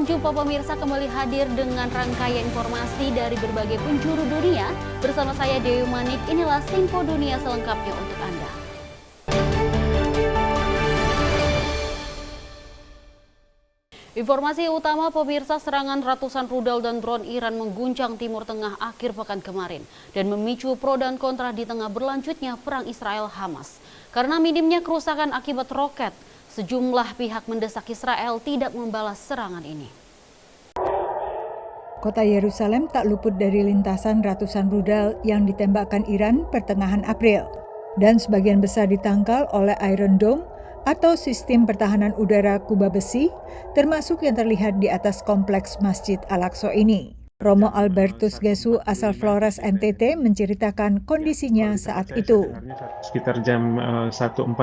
jumpa pemirsa, kembali hadir dengan rangkaian informasi dari berbagai penjuru dunia. Bersama saya Dewi Manik, inilah Info Dunia selengkapnya untuk Anda. Informasi utama pemirsa, serangan ratusan rudal dan drone Iran mengguncang Timur Tengah akhir pekan kemarin dan memicu pro dan kontra di tengah berlanjutnya perang Israel-Hamas. Karena minimnya kerusakan akibat roket, sejumlah pihak mendesak Israel tidak membalas serangan ini. Kota Yerusalem tak luput dari lintasan ratusan rudal yang ditembakkan Iran pertengahan April, dan sebagian besar ditangkal oleh Iron Dome atau sistem pertahanan udara kuba besi, termasuk yang terlihat di atas kompleks Masjid Al-Aqsa ini. Romo Albertus Gesu asal Flores, NTT, menceritakan kondisinya saat itu. Sekitar jam 1.45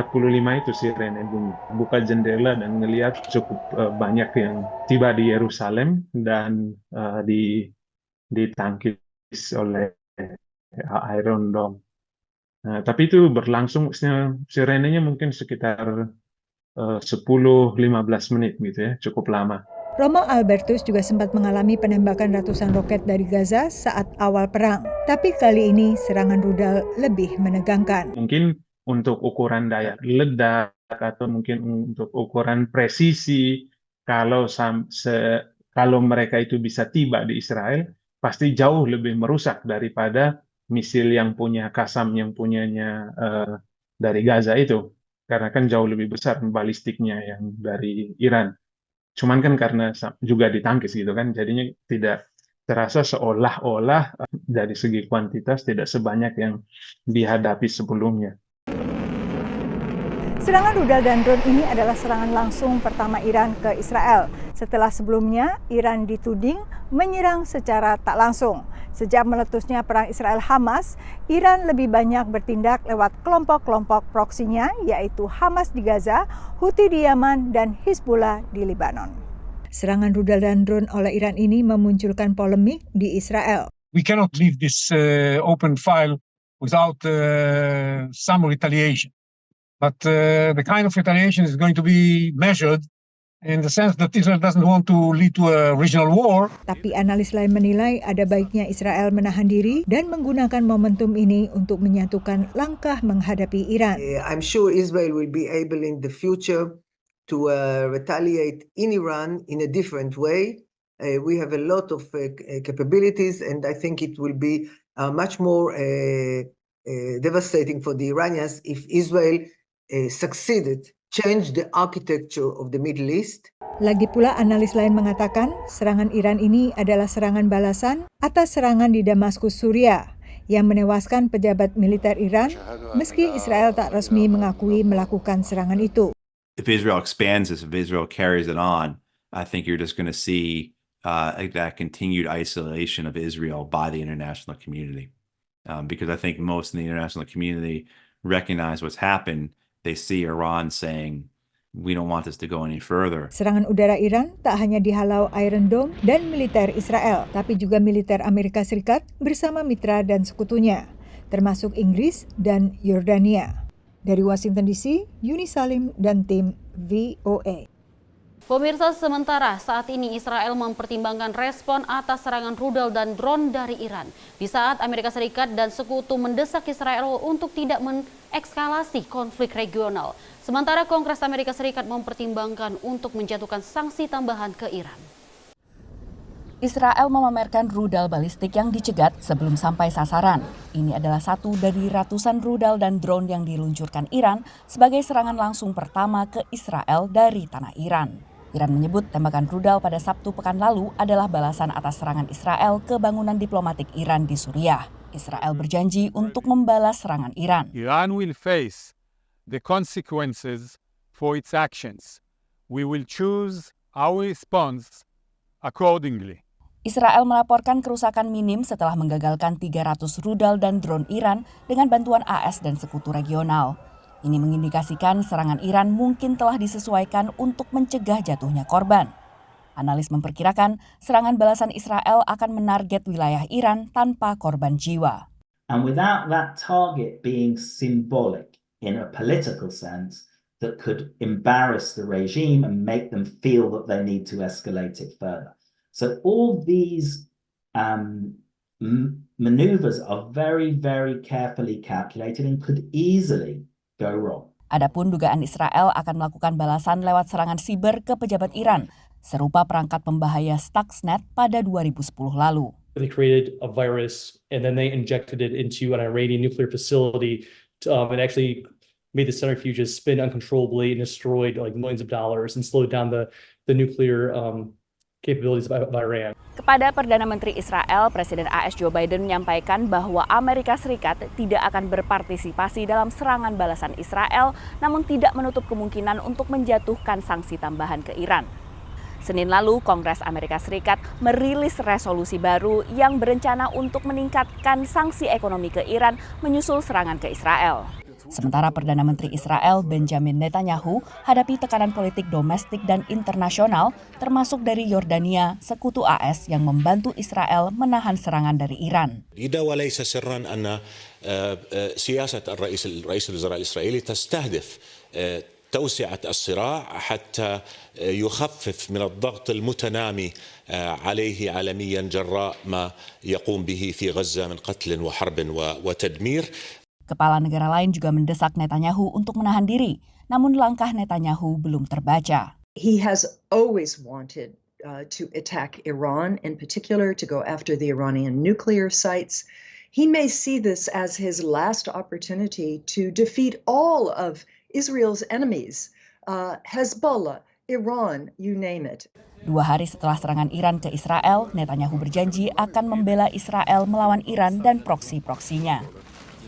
itu sirene bunyi. Buka jendela dan ngelihat cukup banyak yang tiba di Yerusalem dan ditangkis oleh Iron Dome. Tapi itu berlangsung, sirenenya mungkin sekitar 10-15 menit gitu ya, cukup lama. Romo Albertus juga sempat mengalami penembakan ratusan roket dari Gaza saat awal perang. Tapi kali ini serangan rudal lebih menegangkan. Mungkin untuk ukuran daya ledak atau mungkin untuk ukuran presisi, kalau mereka itu bisa tiba di Israel, pasti jauh lebih merusak daripada misil yang punya Qassam yang punyanya dari Gaza itu. Karena kan jauh lebih besar balistiknya yang dari Iran. Cuman kan karena juga ditangkis gitu kan, jadinya tidak terasa seolah-olah dari segi kuantitas tidak sebanyak yang dihadapi sebelumnya. Serangan rudal dan drone ini adalah serangan langsung pertama Iran ke Israel. Setelah sebelumnya, Iran dituding menyerang secara tak langsung. Sejak meletusnya perang Israel-Hamas, Iran lebih banyak bertindak lewat kelompok-kelompok proksinya, yaitu Hamas di Gaza, Houthi di Yaman, dan Hizbullah di Lebanon. Serangan rudal dan drone oleh Iran ini memunculkan polemik di Israel. We cannot leave this open file without some retaliation. But the kind of retaliation is going to be measured in the sense that Israel doesn't want to lead to a regional war. Tapi analis lain menilai ada baiknya Israel menahan diri dan menggunakan momentum ini untuk menyatukan langkah menghadapi Iran. I'm sure Israel will be able in the future to retaliate in Iran in a different way. We have a lot of capabilities, and I think it will be much more devastating for the Iranians if Israel succeeded change the architecture of the Middle East. Lagi pula analis lain mengatakan serangan Iran ini adalah serangan balasan atas serangan di Damaskus, Suriah yang menewaskan pejabat militer Iran meski Israel tak resmi mengakui melakukan serangan itu. If Israel expands this, if Israel carries it on, I think you're just going to see that continued isolation of Israel by the international community. Because I think most in the international community recognize what's happened. They see Iran saying, we don't want this to go any further. Serangan udara Iran tak hanya dihalau Iron Dome dan militer Israel, tapi juga militer Amerika Serikat bersama mitra dan sekutunya, termasuk Inggris dan Yordania. Dari Washington DC, Yuni Salim dan tim VOA. Pemirsa, sementara saat ini Israel mempertimbangkan respon atas serangan rudal dan drone dari Iran. Di saat Amerika Serikat dan sekutu mendesak Israel untuk tidak mengekskalasi konflik regional. Sementara Kongres Amerika Serikat mempertimbangkan untuk menjatuhkan sanksi tambahan ke Iran. Israel memamerkan rudal balistik yang dicegat sebelum sampai sasaran. Ini adalah satu dari ratusan rudal dan drone yang diluncurkan Iran sebagai serangan langsung pertama ke Israel dari tanah Iran. Iran menyebut tembakan rudal pada Sabtu pekan lalu adalah balasan atas serangan Israel ke bangunan diplomatik Iran di Suriah. Israel berjanji untuk membalas serangan Iran. Iran will face the consequences for its actions. We will choose our response accordingly. Israel melaporkan kerusakan minim setelah menggagalkan 300 rudal dan drone Iran dengan bantuan AS dan sekutu regional. Ini mengindikasikan serangan Iran mungkin telah disesuaikan untuk mencegah jatuhnya korban. Analis memperkirakan serangan balasan Israel akan menarget wilayah Iran tanpa korban jiwa. And without that target being symbolic in a political sense, that could embarrass the regime and make them feel that they need to escalate it further. So all these maneuvers are very, very carefully calculated and could easily go wrong. Adapun dugaan Israel akan melakukan balasan lewat serangan siber ke pejabat Iran, serupa perangkat pembahaya Stuxnet pada 2010 lalu. They created a virus and then they injected it into an Iranian nuclear facility and actually made the centrifuges spin uncontrollably and destroyed like millions of dollars and slowed down the nuclear capabilities of Iran. Kepada Perdana Menteri Israel, Presiden AS Joe Biden menyampaikan bahwa Amerika Serikat tidak akan berpartisipasi dalam serangan balasan Israel, namun tidak menutup kemungkinan untuk menjatuhkan sanksi tambahan ke Iran. Senin lalu, Kongres Amerika Serikat merilis resolusi baru yang berencana untuk meningkatkan sanksi ekonomi ke Iran menyusul serangan ke Israel. Sementara Perdana Menteri Israel Benjamin Netanyahu hadapi tekanan politik domestik dan internasional, termasuk dari Yordania, sekutu AS yang membantu Israel menahan serangan dari Iran. وليس سرا أن سياسة رئيس الوزراء الإسرائيلي تستهدف توسعة الصراع حتى يخفف من الضغط المتنامي عليه عالميا جراء ما يقوم به في غزة من قتل وحرب وتدمير. Kepala negara lain juga mendesak Netanyahu untuk menahan diri, namun langkah Netanyahu belum terbaca. He has always wanted to attack Iran, in particular to go after the Iranian nuclear sites. He may see this as his last opportunity to defeat all of Israel's enemies, Hezbollah, Iran, you name it. 2 hari setelah serangan Iran ke Israel, Netanyahu berjanji akan membela Israel melawan Iran dan proksi-proksinya.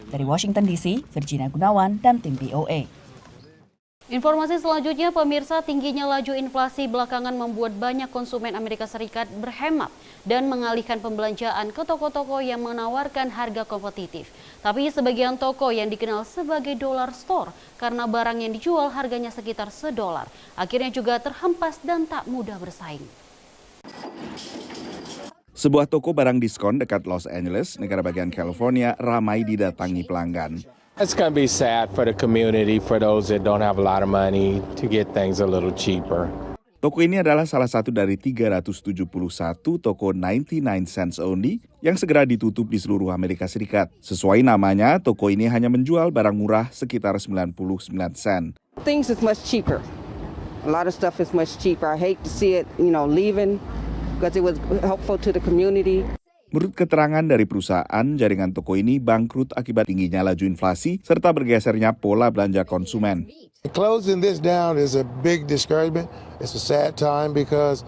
Dari Washington DC, Virginia Gunawan dan tim VOA. Informasi selanjutnya, pemirsa, tingginya laju inflasi belakangan membuat banyak konsumen Amerika Serikat berhemat dan mengalihkan pembelanjaan ke toko-toko yang menawarkan harga kompetitif. Tapi sebagian toko yang dikenal sebagai dollar store karena barang yang dijual harganya sekitar $1, akhirnya juga terhempas dan tak mudah bersaing. Sebuah toko barang diskon dekat Los Angeles, negara bagian California, ramai didatangi pelanggan. It's going to be sad for the community, for those that don't have a lot of money, to get things a little cheaper. Toko ini adalah salah satu dari 371 toko 99 cents only yang segera ditutup di seluruh Amerika Serikat. Sesuai namanya, toko ini hanya menjual barang murah sekitar 99 sen. Things is much cheaper. A lot of stuff is much cheaper. I hate to see it, leaving. Because it was helpful to the community. Menurut keterangan dari perusahaan, jaringan toko ini bangkrut akibat tingginya laju inflasi serta bergesernya pola belanja konsumen. Closing this down is a big discouragement. It's a sad time because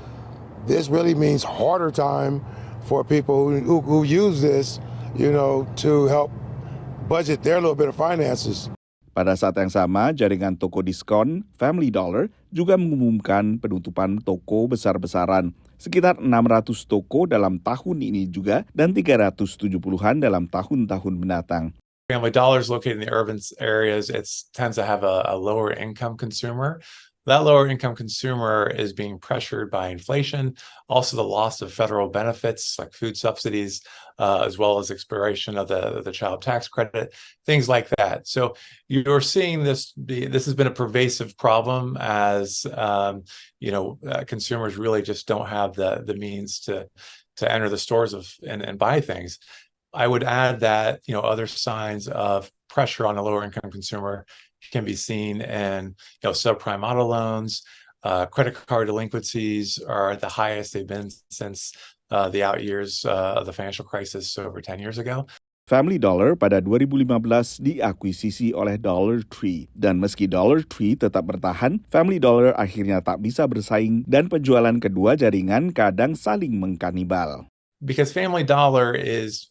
this really means harder time for people who use this, to help budget their little bit of finances. Pada saat yang sama, jaringan toko diskon Family Dollar juga mengumumkan penutupan toko besar-besaran. Sekitar 600 toko dalam tahun ini juga dan 370-an dalam tahun-tahun mendatang. Family Dollar is located in the urban areas. It tends to have a lower income consumer. That lower income consumer is being pressured by inflation, also the loss of federal benefits like food subsidies, as well as expiration of the child tax credit, things like that. So you're seeing this has been a pervasive problem as consumers really just don't have the means to enter the stores and buy things. I would add that other signs of pressure on the lower income consumer can be seen in subprime auto loans. Credit card delinquencies are at the highest they've been since the out years of the financial crisis over 10 years ago. Family Dollar pada 2015 diakuisisi oleh Dollar Tree. Dan meski Dollar Tree tetap bertahan, Family Dollar akhirnya tak bisa bersaing dan penjualan kedua jaringan kadang saling mengkanibal. Because Family Dollar is,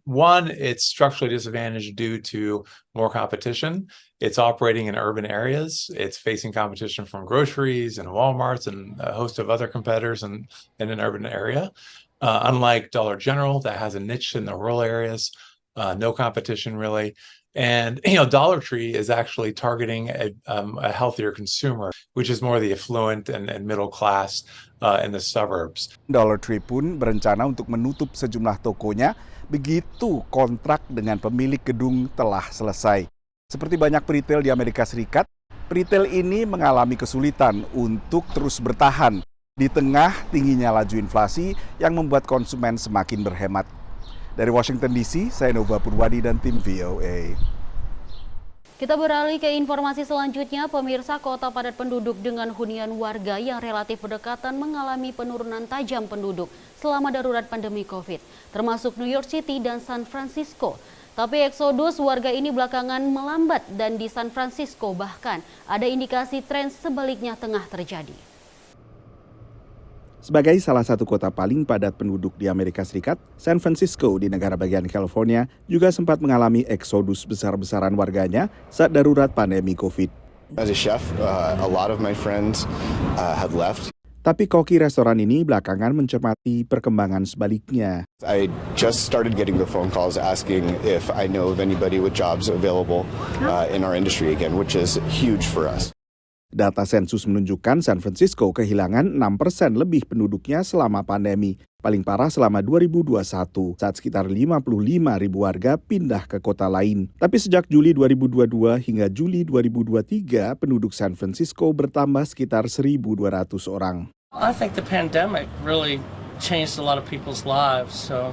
one, it's structurally disadvantaged due to more competition. It's operating in urban areas. It's facing competition from groceries and Walmarts and a host of other competitors in an urban area. Unlike Dollar General, that has a niche in the rural areas, no competition really. And Dollar Tree is actually targeting a healthier consumer, which is more the affluent and middle class in the suburbs. Dollar Tree pun berencana untuk menutup sejumlah tokonya begitu kontrak dengan pemilik gedung telah selesai. Seperti banyak retail di Amerika Serikat, Retail ini mengalami kesulitan untuk terus bertahan di tengah tingginya laju inflasi yang membuat konsumen semakin berhemat. Dari Washington DC, saya Nova Purwadi dan tim VOA. Kita beralih ke informasi selanjutnya. Pemirsa, kota padat penduduk dengan hunian warga yang relatif berdekatan mengalami penurunan tajam penduduk selama darurat pandemi COVID, termasuk New York City dan San Francisco. Tapi eksodus warga ini belakangan melambat dan di San Francisco bahkan ada indikasi tren sebaliknya tengah terjadi. Sebagai salah satu kota paling padat penduduk di Amerika Serikat, San Francisco di negara bagian California juga sempat mengalami eksodus besar-besaran warganya saat darurat pandemi COVID. As a chef, a lot of my friends have left. Tapi koki restoran ini belakangan mencermati perkembangan sebaliknya. I just started getting the phone calls asking if I know of anybody with jobs available in our industry again, which is huge for us. Data sensus menunjukkan San Francisco kehilangan 6% lebih penduduknya selama pandemi. Paling parah selama 2021 saat sekitar 55.000 warga pindah ke kota lain. Tapi sejak Juli 2022 hingga Juli 2023, penduduk San Francisco bertambah sekitar 1.200 orang. I think the pandemic really changed a lot of people's lives, so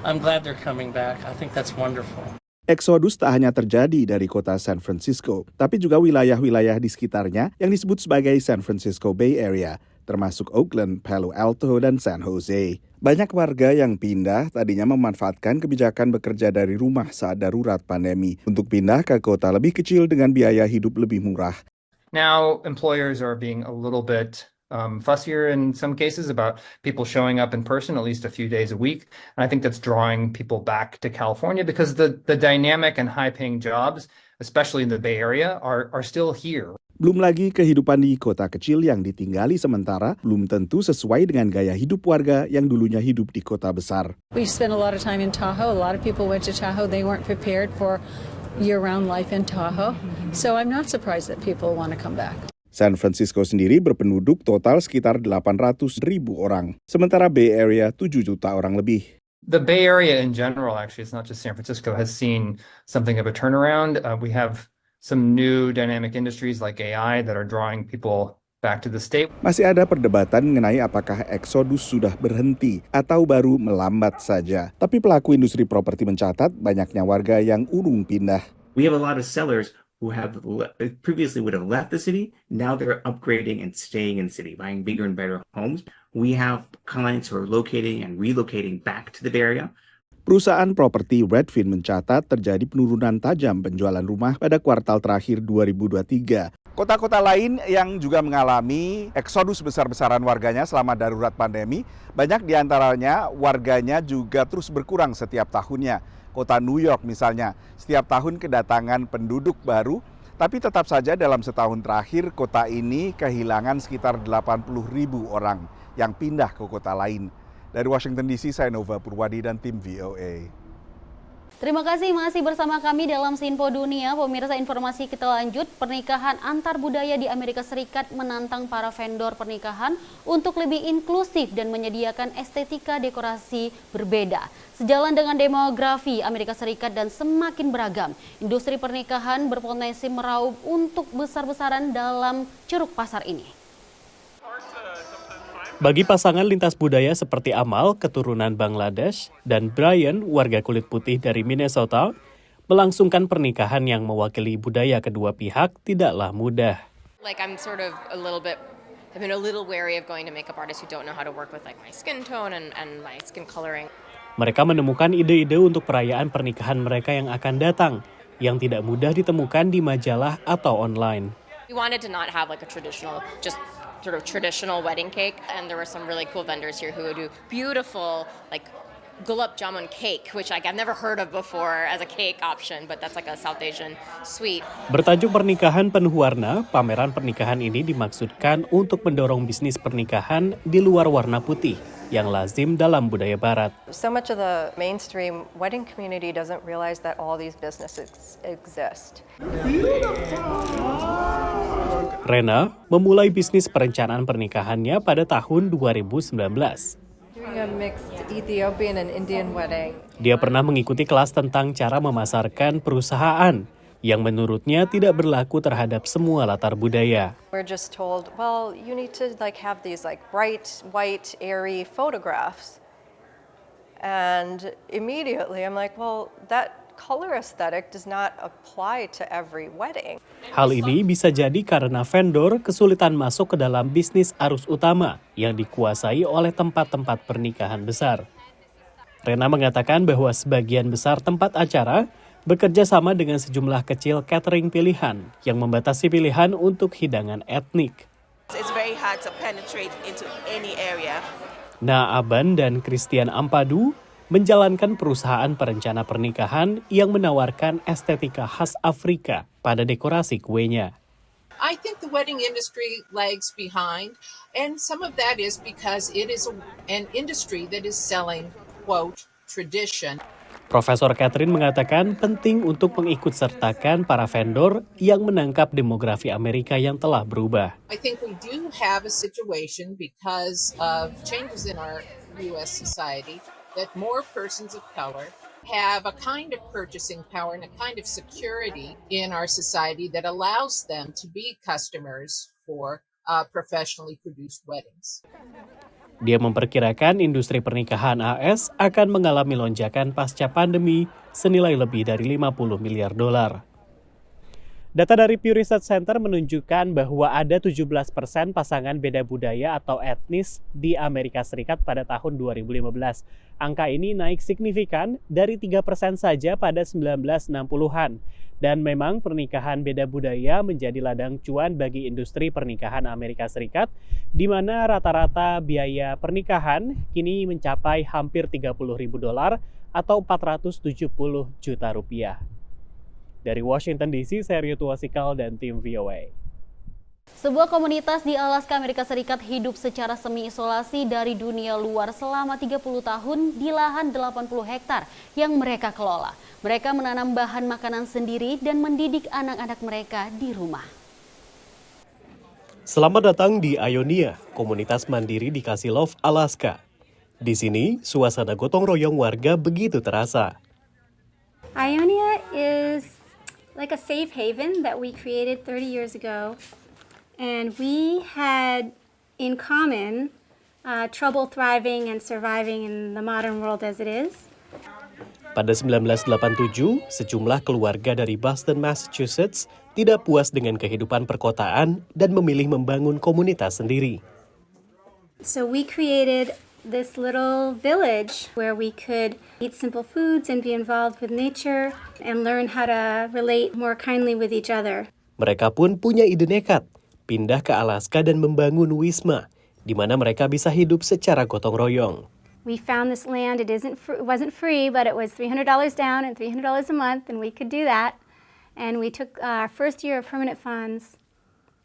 I'm glad they're coming back. I think that's wonderful. Eksodus tak hanya terjadi dari kota San Francisco, tapi juga wilayah-wilayah di sekitarnya yang disebut sebagai San Francisco Bay Area, termasuk Oakland, Palo Alto, dan San Jose. Banyak warga yang pindah tadinya memanfaatkan kebijakan bekerja dari rumah saat darurat pandemi untuk pindah ke kota lebih kecil dengan biaya hidup lebih murah. Now, employers are being a little bit fussier in some cases about people showing up in person at least a few days a week. And I think that's drawing people back to California because the dynamic and high-paying jobs, especially in the Bay Area, are still here. Belum lagi kehidupan di kota kecil yang ditinggali sementara belum tentu sesuai dengan gaya hidup warga yang dulunya hidup di kota besar. We spent a lot of time in Tahoe. A lot of people went to Tahoe. They weren't prepared for year-round life in Tahoe. So I'm not surprised that people want to come back. San Francisco sendiri berpenduduk total sekitar 800.000 orang, sementara Bay Area 7 juta orang lebih. The Bay Area in general, actually, it's not just San Francisco, has seen something of a turnaround. We have some new dynamic industries like AI that are drawing people back to the state. Masih ada perdebatan mengenai apakah eksodus sudah berhenti atau baru melambat saja. Tapi pelaku industri properti mencatat banyaknya warga yang urung pindah. We have a lot of sellers who have previously would have left the city. Now they're upgrading and staying in the city, buying bigger and better homes. We have clients who are locating and relocating back to the Bay Area. Perusahaan properti Redfin mencatat terjadi penurunan tajam penjualan rumah pada kuartal terakhir 2023. Kota-kota lain yang juga mengalami eksodus besar-besaran warganya selama darurat pandemi, banyak diantaranya warganya juga terus berkurang setiap tahunnya. Kota New York misalnya, setiap tahun kedatangan penduduk baru, tapi tetap saja dalam setahun terakhir kota ini kehilangan sekitar 80.000 orang yang pindah ke kota lain. Dari Washington DC, saya Nova Purwadi dan tim VOA. Terima kasih masih bersama kami dalam Sinpo Dunia. Pemirsa, informasi kita lanjut. Pernikahan antar budaya di Amerika Serikat menantang para vendor pernikahan untuk lebih inklusif dan menyediakan estetika dekorasi berbeda. Sejalan dengan demografi Amerika Serikat dan semakin beragam, industri pernikahan berpotensi meraup untuk besar-besaran dalam ceruk pasar ini. Bagi pasangan lintas budaya seperti Amal, keturunan Bangladesh, dan Brian, warga kulit putih dari Minnesota, melangsungkan pernikahan yang mewakili budaya kedua pihak tidaklah mudah. I'm sort of a little wary of going to makeup artists who don't know how to work with my skin tone and my skin coloring. Mereka menemukan ide-ide untuk perayaan pernikahan mereka yang akan datang, yang tidak mudah ditemukan di majalah atau online. We wanted to not have a traditional wedding cake, and there were some really cool vendors here who would do beautiful gulab jamun cake, which I've never heard of before as a cake option, but that's a South Asian sweet. Bertajuk Pernikahan Penuh Warna, pameran pernikahan ini dimaksudkan untuk mendorong bisnis pernikahan di luar warna putih yang lazim dalam budaya barat. So much of the mainstream wedding community doesn't realize that all these businesses exist. Rena memulai bisnis perencanaan pernikahannya pada tahun 2019. Doing a mixed Ethiopian and Indian wedding. Dia pernah mengikuti kelas tentang cara memasarkan perusahaan, yang menurutnya tidak berlaku terhadap semua latar budaya. We're just told, well, you need to have these bright, white, airy photographs. And immediately I'm like, well, that color aesthetic does not apply to every wedding. Hal ini bisa jadi karena vendor kesulitan masuk ke dalam bisnis arus utama yang dikuasai oleh tempat-tempat pernikahan besar. Rena mengatakan bahwa sebagian besar tempat acara bekerja sama dengan sejumlah kecil catering pilihan yang membatasi pilihan untuk hidangan etnik. It's very hard to penetrate into any area. Naaban dan Christian Ampadu menjalankan perusahaan perencana pernikahan yang menawarkan estetika khas Afrika pada dekorasi kuenya. I think the wedding industry lags behind, and some of that is because it is an industry that is selling, quote, tradition. Profesor Catherine mengatakan penting untuk mengikutsertakan para vendor yang menangkap demografi Amerika yang telah berubah. I think we do have a situation because of changes in our U.S. society that more persons of color have a kind of purchasing power and a kind of security in our society that allows them to be customers for professionally produced weddings. Dia memperkirakan industri pernikahan AS akan mengalami lonjakan pasca pandemi senilai lebih dari 50 miliar dolar. Data dari Pew Research Center menunjukkan bahwa ada 17% pasangan beda budaya atau etnis di Amerika Serikat pada tahun 2015. Angka ini naik signifikan dari 3% saja pada 1960-an. Dan memang pernikahan beda budaya menjadi ladang cuan bagi industri pernikahan Amerika Serikat, di mana rata-rata biaya pernikahan kini mencapai hampir $30.000 atau 470 juta rupiah. Dari Washington DC, saya Rio Tuasikal dan tim VOA. Sebuah komunitas di Alaska, Amerika Serikat hidup secara semi-isolasi dari dunia luar selama 30 tahun di lahan 80 hektar yang mereka kelola. Mereka menanam bahan makanan sendiri dan mendidik anak-anak mereka di rumah. Selamat datang di Ionia, komunitas mandiri di Kasilov, Alaska. Di sini, suasana gotong royong warga begitu terasa. Ionia is like a safe haven that we created 30 years ago. And we had in common trouble thriving and surviving in the modern world as it is. Pada 1987, sejumlah keluarga dari Boston, Massachusetts tidak puas dengan kehidupan perkotaan dan memilih membangun komunitas sendiri. So we created this little village where we could eat simple foods and be involved with nature and learn how to relate more kindly with each other. Mereka pun punya ide nekat, pindah ke Alaska dan membangun wisma, di mana mereka bisa hidup secara gotong royong. We found this land. It wasn't free, but it was $300 down and $300 a month, and we could do that. And we took our first year of permanent funds,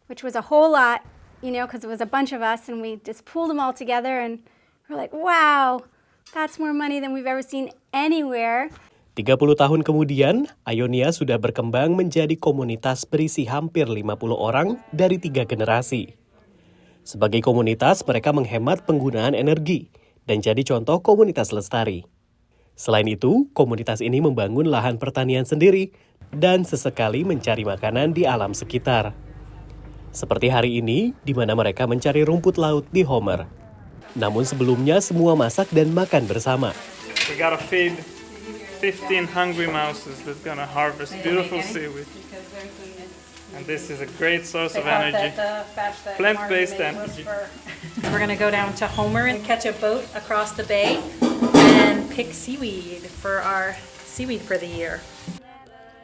which was a whole lot, because it was a bunch of us, and we just pooled them all together, and we're like, wow, that's more money than we've ever seen anywhere. 30 tahun kemudian, Ionia sudah berkembang menjadi komunitas berisi hampir 50 orang dari 3 generasi. Sebagai komunitas, mereka menghemat penggunaan energi dan jadi contoh komunitas lestari. Selain itu, komunitas ini membangun lahan pertanian sendiri dan sesekali mencari makanan di alam sekitar. Seperti hari ini, di mana mereka mencari rumput laut di Homer. Namun sebelumnya semua masak dan makan bersama. We gotta feed 15 hungry mouses that's gonna harvest beautiful seaweed. And this is a great source of energy, plant-based energy. We're gonna go down to Homer and catch a boat across the bay and pick seaweed for our seaweed for the year.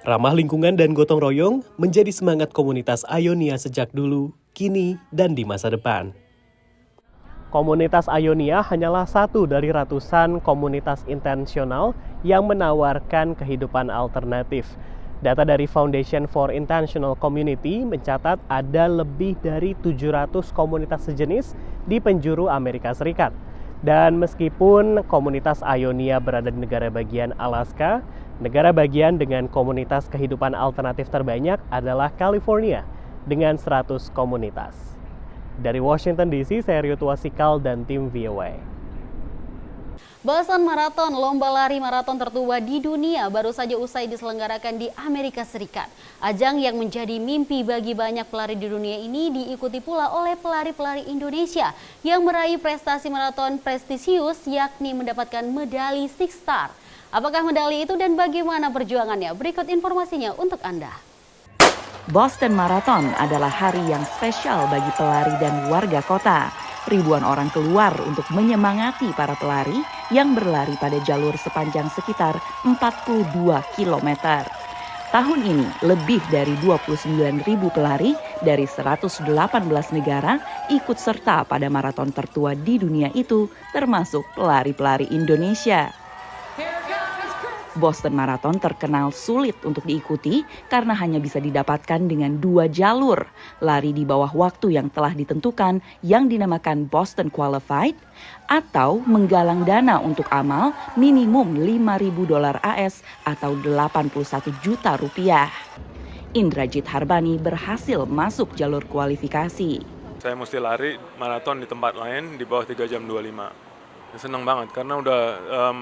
Ramah lingkungan dan gotong royong menjadi semangat komunitas Ionia sejak dulu, kini, dan di masa depan. Komunitas Ionia hanyalah satu dari ratusan komunitas intensional yang menawarkan kehidupan alternatif. Data dari Foundation for Intentional Community mencatat ada lebih dari 700 komunitas sejenis di penjuru Amerika Serikat. Dan meskipun komunitas Ionia berada di negara bagian Alaska, negara bagian dengan komunitas kehidupan alternatif terbanyak adalah California dengan 100 komunitas. Dari Washington DC, saya Rio Tuasikal dan tim VOA. Boston Marathon, lomba lari maraton tertua di dunia, baru saja usai diselenggarakan di Amerika Serikat. Ajang yang menjadi mimpi bagi banyak pelari di dunia ini diikuti pula oleh pelari-pelari Indonesia yang meraih prestasi maraton prestisius, yakni mendapatkan medali Six Star. Apakah medali itu dan bagaimana perjuangannya? Berikut informasinya untuk Anda. Boston Marathon adalah hari yang spesial bagi pelari dan warga kota. Ribuan orang keluar untuk menyemangati para pelari yang berlari pada jalur sepanjang sekitar 42 km. Tahun ini, lebih dari 29.000 pelari dari 118 negara ikut serta pada maraton tertua di dunia itu, termasuk pelari-pelari Indonesia. Boston Marathon terkenal sulit untuk diikuti karena hanya bisa didapatkan dengan 2 jalur, lari di bawah waktu yang telah ditentukan yang dinamakan Boston Qualified, atau menggalang dana untuk amal minimum $5.000 AS atau 81 juta rupiah. Indrajit Harbani berhasil masuk jalur kualifikasi. Saya mesti lari maraton di tempat lain di bawah 3 jam 25. Senang banget karena udah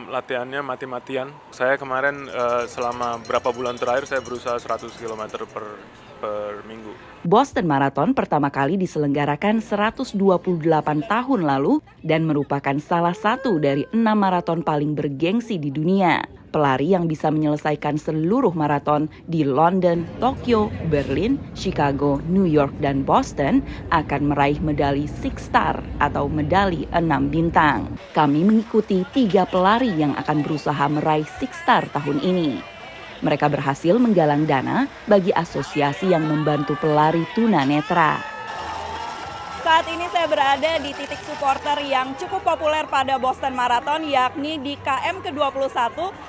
latihannya mati-matian. Saya kemarin selama berapa bulan terakhir saya berusaha 100 km per minggu. Boston Marathon pertama kali diselenggarakan 128 tahun lalu dan merupakan salah satu dari 6 maraton paling bergengsi di dunia. Pelari yang bisa menyelesaikan seluruh maraton di London, Tokyo, Berlin, Chicago, New York, dan Boston akan meraih medali Six Star atau medali 6 bintang. Kami mengikuti 3 pelari yang akan berusaha meraih Six Star tahun ini. Mereka berhasil menggalang dana bagi asosiasi yang membantu pelari tunanetra. Saat ini saya berada di titik supporter yang cukup populer pada Boston Marathon, yakni di KM ke-21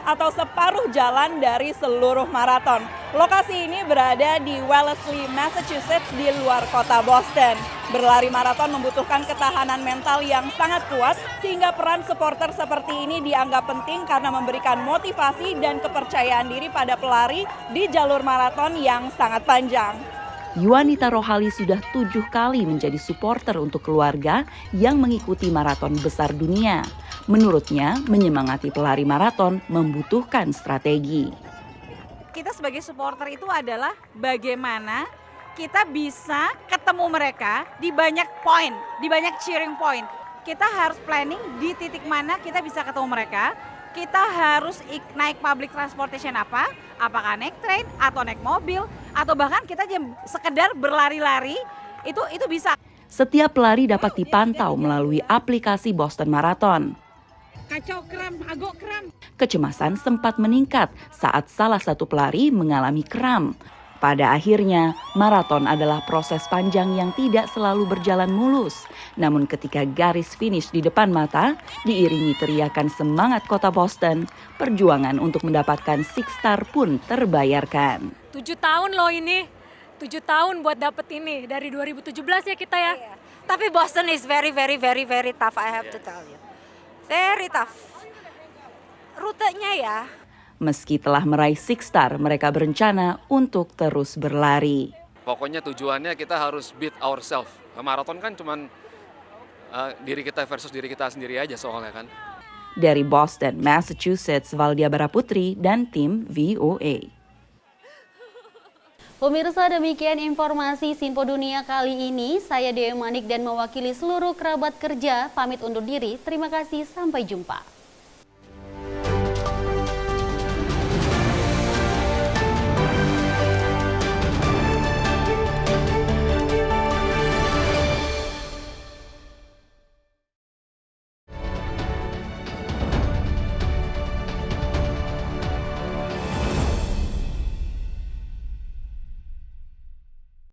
atau separuh jalan dari seluruh maraton. Lokasi ini berada di Wellesley, Massachusetts di luar kota Boston. Berlari maraton membutuhkan ketahanan mental yang sangat kuat, sehingga peran supporter seperti ini dianggap penting karena memberikan motivasi dan kepercayaan diri pada pelari di jalur maraton yang sangat panjang. Yuanita Rohali sudah 7 kali menjadi supporter untuk keluarga yang mengikuti maraton besar dunia. Menurutnya, menyemangati pelari maraton membutuhkan strategi. Kita sebagai supporter itu adalah bagaimana kita bisa ketemu mereka di banyak poin, di banyak cheering point. Kita harus planning di titik mana kita bisa ketemu mereka. Kita harus naik public transportation apakah naik train atau naik mobil, atau bahkan kita sekedar berlari-lari, itu bisa. Setiap pelari dapat dipantau melalui aplikasi Boston Marathon. Kacau kram, agak kram. Kecemasan sempat meningkat saat salah satu pelari mengalami kram. Pada akhirnya, maraton adalah proses panjang yang tidak selalu berjalan mulus. Namun ketika garis finish di depan mata, diiringi teriakan semangat kota Boston, perjuangan untuk mendapatkan Six Star pun terbayarkan. 7 tahun loh ini, 7 tahun buat dapet ini, dari 2017 ya kita ya. Tapi Boston is very tough, I have to tell you. Very tough. Rutenya ya. Meski telah meraih Six Star, mereka berencana untuk terus berlari. Pokoknya tujuannya kita harus beat ourselves. Maraton kan cuman diri kita versus diri kita sendiri aja soalnya kan. Dari Boston, Massachusetts, Valdia Baraputri dan tim VOA. Pemirsa, demikian informasi Simpo Dunia kali ini. Saya Dewi Manik dan mewakili seluruh kerabat kerja pamit undur diri. Terima kasih, sampai jumpa.